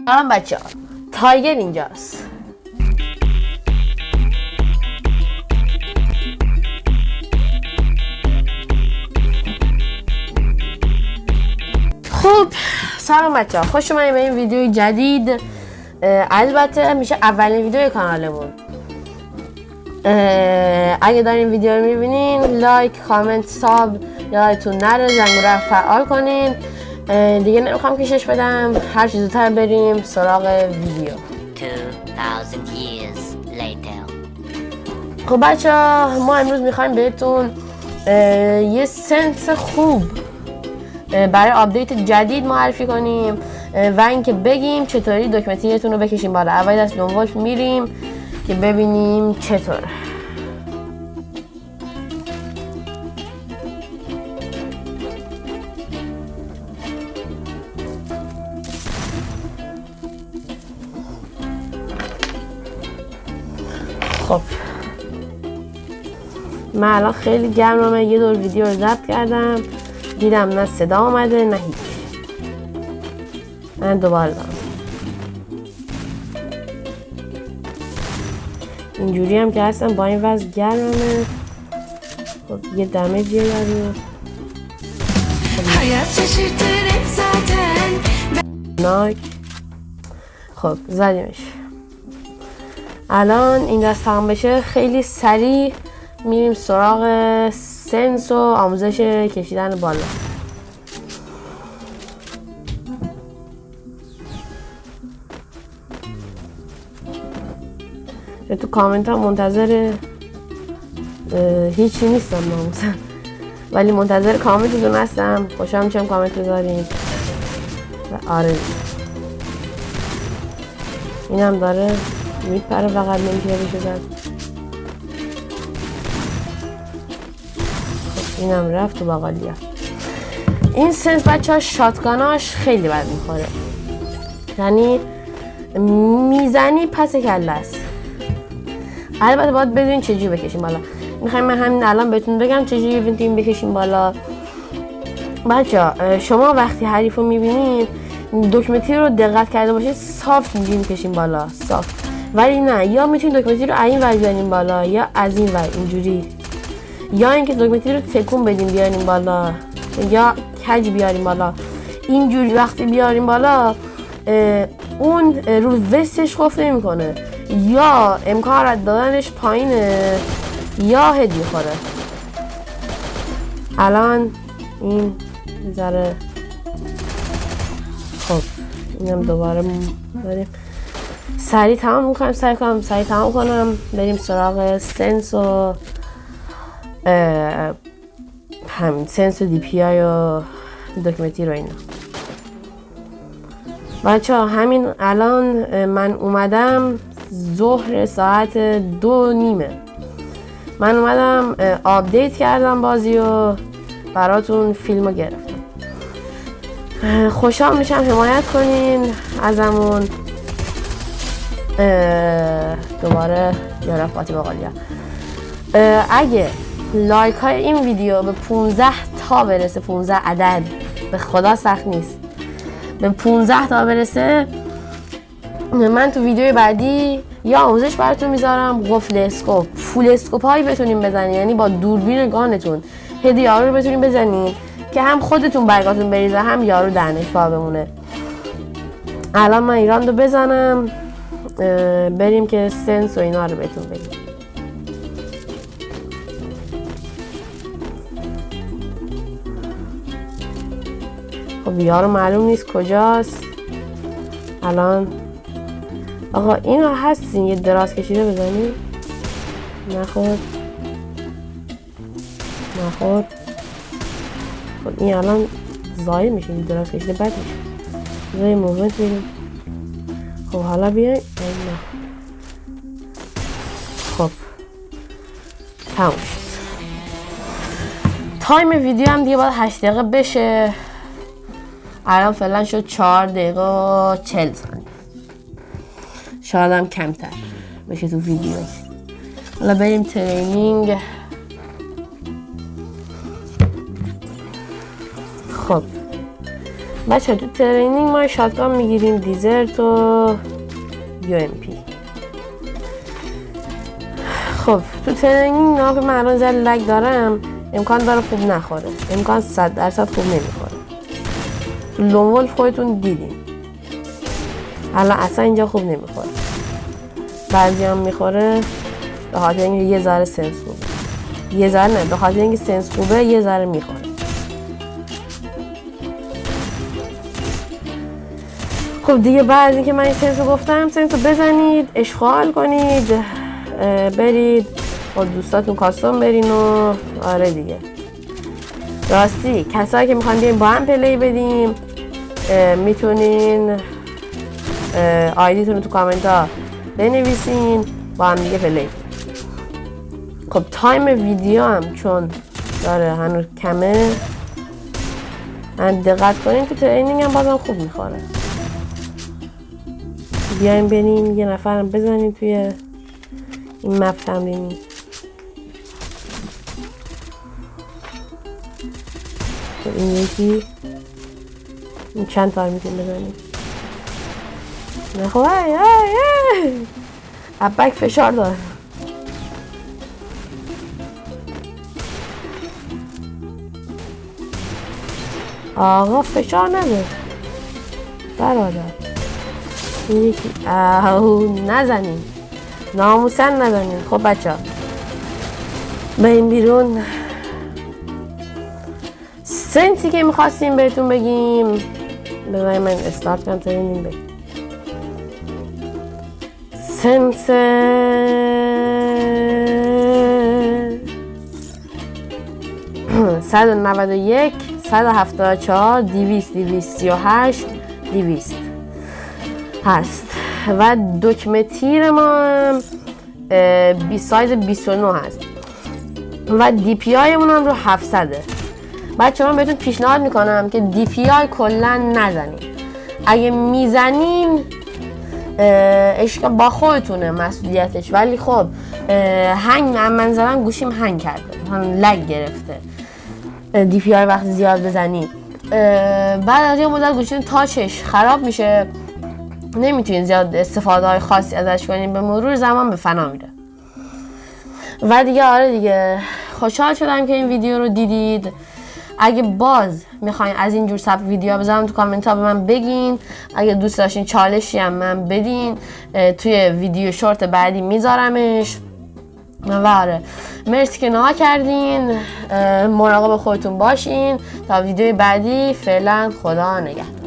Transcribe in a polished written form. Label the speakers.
Speaker 1: الان بچه ها تایگر اینجاست. خب سلام بچه ها، خوش اومدید به این ویدیوی جدید. البته میشه اولین ویدیوی کانالمون. اگه دارین ویدیو رو میبینین لایک، کامنت، ساب یادتون نره، زنگوله فعال کنین. دیگه نمیخوام کشش بدم، هر چیز زودتر بریم سراغ ویدیو.
Speaker 2: 2000 years later.
Speaker 1: خب بچه ها، ما امروز میخوایم بهتون یه سنس خوب برای آپدیت جدید معرفی کنیم و اینکه بگیم چطوری دکمه رو بکشیم بالا. اول از لون ولف میریم که ببینیم چطور. خب من الان خیلی گرمه، یه دور ویدیو رو ضبط کردم، دیدم نه صدا آمده نه هیچ. من دوباره دارم اینجوری هم که هستم با این وضع گرمه. خب یه دمیجی داریم. ناک. خب زدیمش. الان این دست تمام بشه خیلی سریع میریم سراغ سنس و آموزش کشیدن بالا. تو کامنت ها منتظر هیچی نیستم ناموسن، ولی منتظر کامنتتون هستم. خوشحال میشم کامنت بذارین. و آره اینم داره میپره، فقط نمیشه بشه زد. خب اینم رفت تو باقالیا. این سنس بچه ها شاتگاناش خیلی بد میخوره، یعنی میزنی پس کله است. البته باید بدونین چجوری بکشیم بالا. میخوایم من همین الان بهتون بگم چجوری میتونیم بکشیم بالا. بچه شما وقتی حریف رو میبینید دکمه رو دقت کرده باشید، صاف اینجوری میکشیم بالا، صاف. ولی نه، یا میتونید دکمه رو این ور بیاریم بالا یا از این ور اینجوری، یا اینکه دکمه رو تکون بدیم بیاریم بالا یا کج بیاریم بالا. اینجوری وقتی بیاریم بالا اون رو وستش خوف نمیکنه، یا امکان را دادنش پایینه یا هد میخوره. الان این ذره خب اینم دوباره بریم سریع تمام میکنم. سعی تمام کنم بریم سراغ سنس و همین سنس و دی پی آی و دکمتی رو اینا. بچه ها همین الان من اومدم ظهر ساعت 2:30 من اومدم آپدیت کردم بازی و براتون فیلم رو گرفتم. خوشحال میشم حمایت کنین ازمون. دوباره یارم فاتی باقالیا. اگه لایک های این ویدیو به 15 تا برسه، 15 عدد، به خدا سخت نیست، به 15 تا برسه، من تو ویدیوی بعدی یا آموزش براتون میذارم قفل اسکوپ، فول اسکوپ هایی بتونیم بزنین، یعنی با دوربین گانتون هد یارو رو بتونیم بزنین که هم خودتون برگاتون بریزه هم یارو دهنش پا بمونه. الان من ایران رو بزنم بریم که سنس و اینا رو بهتون بگیم. خب یارو معلوم نیست کجاست. الان آقا اینا هستین یه دراز کشیده بزنی. نخورد. خب این الان زایل میشه، این دراز کشیده بد میشه. زای موومنت بریم. خب حالا بیاین. خب تموم شد. تایم ویدیو هم دیگه باید 8 دقیقه بشه. الان فعلا شد 4 دقیقه و 40 ثانیه. شاید هم کمتر بشه تو ویدیو. حالا بریم ترینینگ. خب بچه تو ترینینگ ما شاتگان میگیریم، دیزرت و UMP. خب تو ترینینگ نه من الان زر لگ دارم، امکان داره خوب نخوره، امکان 100% خوب نمیخوره. تو لون ولف خودتون دیدین الان اصلا اینجا خوب نمیخوره، بعضی هم میخوره به خاطر اینکه یه ذره سنس خوبه، یه ذره نه، به خاطر اینکه سنس خوبه یه ذره میخوره. خب دیگه بعد اینکه من این سنس رو گفتم، سنس رو بزنید، اشغال کنید، برید با دوستاتون کاستوم برین و آره دیگه. راستی کسایی که میخوان بیاین با هم پلی بدیم میتونین آیدیتون رو تو کامنت ها بنویسین با هم دیگه پلی. خب تایم ویدیو هم چون داره هنوز کمه، من دقت کنین تو ترینینگ هم بازم خوب میخوره. بیاین بریم یه نفرم بزنیم توی این مپ تمرینی. این یکی این چند تا میتونیم بزنیم. نه خب ابک فشار داره. آقا فشار نده برادر. این یکی نزنیم، ناموسن نزنیم. خب بچه ها بریم بیرون. سنسی که میخواستیم بهتون بگیم، بذارید من استارت کنم ترینینگ بگیم. سنس 191 174 200 238 200 هست و دکمه تیر ما سایز 29 هست و دی پی آی مون هم رو 700. بچه من بهتون پیشنهاد میکنم که دی پی آی کلا نزنین. اگه میزنین اشکال با خودتونه مسئولیتش، ولی خب هنگ من زدم گوشیم هنگ کرده، لگ گرفته دی پی آی وقتی زیاد بزنید. بعد از یه مدت گوشیم تاچش خراب میشه، نمیتونین زیاد استفاده های خاصی ازش کنین، به مرور زمان به فنا میره. و دیگه آره دیگه خوشحال شدم که این ویدیو رو دیدید. اگه باز میخواین از این جور سبک ویدیو بذارم تو کامنت ها به من بگین. اگه دوست داشتین چالشی هم من بدین توی ویدیو شورت بعدی میذارمش. و آره مرسی که نها کردین، مراقب خودتون باشین تا ویدیو بعدی. فعلا خدا نگهدار.